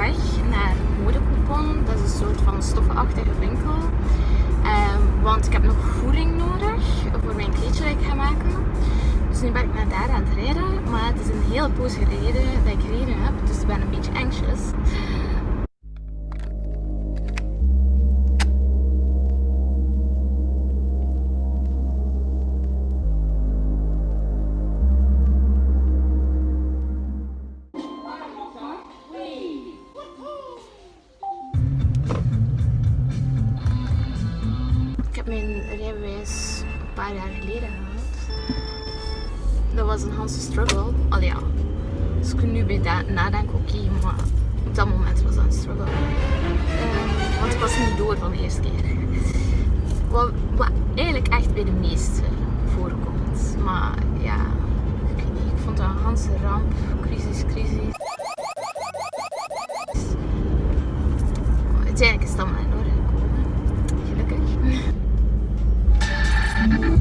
weg naar Modecoupon. Dat is een soort van stoffenachtige winkel. Want ik heb nog voering nodig voor mijn kleedje dat ik ga maken. Dus nu ben ik naar daar aan het rijden. Maar het is een hele poos geleden dat ik gereden heb. Dus ik ben een beetje anxious. Ik heb mijn rijbewijs een paar jaar geleden gehad. Dat was een Hanse struggle. Allee ja, dus ik kan nu bij nadenken, oké, maar op dat moment was dat een struggle. Want ik was niet door van de eerste keer. Wat eigenlijk echt bij de meeste voorkomt. Maar ja, ik weet niet, ik vond dat een Hanse ramp, crisis. Uiteindelijk is het allemaal in orde gekomen. Gelukkig.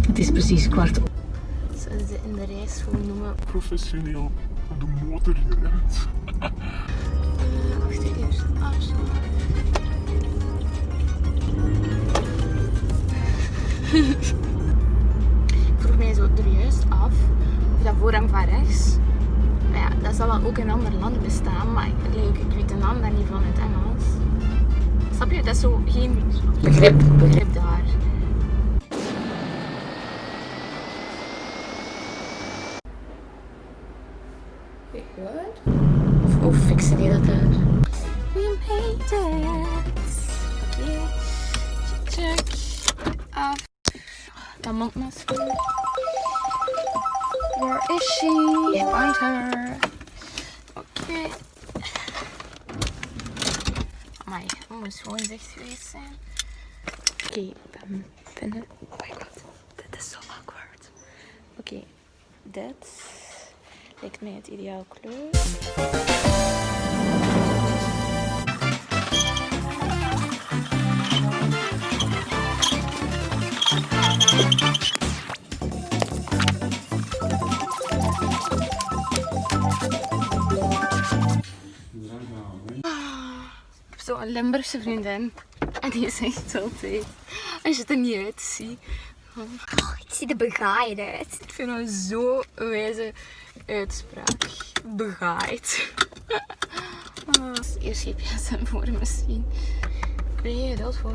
Het is precies 15:15. Zoals ze in de rijschool noemen. Professioneel op de motor geremd. Wacht eerst. Ik vroeg mij zo er juist af of dat voorrang van rechts. Maar ja, dat zal wel ook in andere landen bestaan, maar ik weet de naam daar niet van in het Engels. Snap je? Dat is zo geen begrip daar. Wait, what? Of fixen die dat daar? We made it! Oké. Check. Af. Dat mondmasker. Where is she? Find her. Oké. Amai, dat moet gewoon zicht geweest zijn. Oké, ik ben binnen. Oh my god, dit is zo awkward. Oké, dit lijkt mij het ideaal kleur. Ik heb zo'n Limburgse vriendin en die zegt altijd, als je het er niet uit ziet, ik zie er begaaid uit. Ik vind dat zo'n wijze uitspraak. Begaaid. Eerst GPS'en voor misschien. Ik ben hier geduld voor.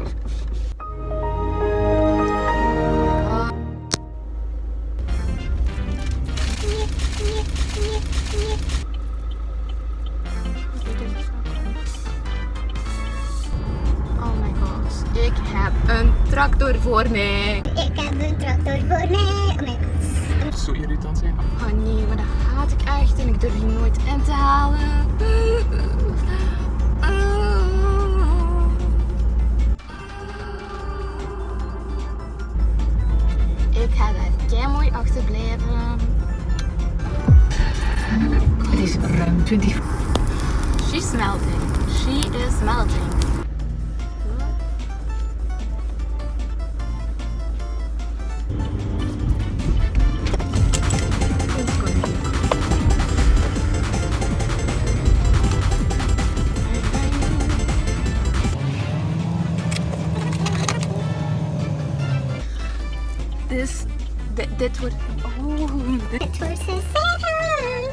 Ik heb een tractor voor mij. Ik heb een tractor voor mij. Oh my god. Zo irritant zijn. Oh nee, maar dat haat ik echt en ik durf die nooit in te halen. Ik ga daar keimooi achter blijven. Het is ruim 20. She's melting. She is melting. Dit wordt... Het wordt zo spannend.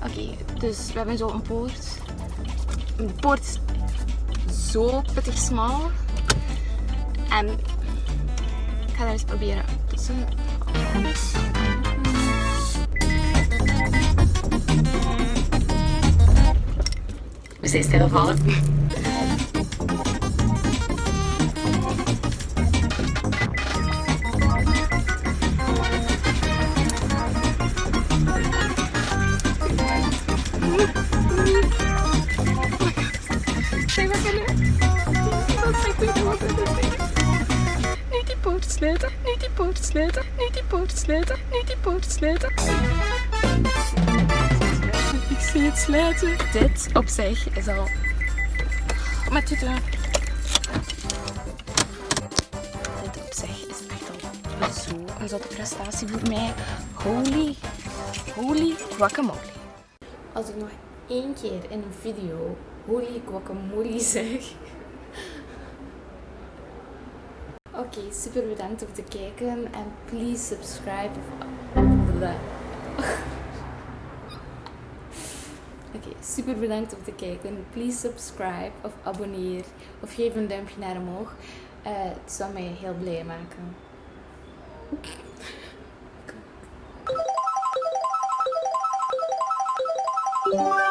Oké, dus we hebben zo een poort. De poort is zo pittig smal. En ik ga dat eens proberen. Dus, We zijn stilgevallen. Niet die poort sluiten, niet die poort sluiten, niet die poort sluiten, niet die poort sluiten. Ik zie het sluiten. Dit op zich is al... Maar dit op zich is echt al zo een zotte prestatie voor mij. Holy guacamole. Als ik nog één keer in een video holy guacamole zeg. Oké, super bedankt om te kijken en please subscribe. Oké, super bedankt om te kijken. Please subscribe of abonneer of geef een duimpje naar omhoog. Het zou mij heel blij maken. Bye.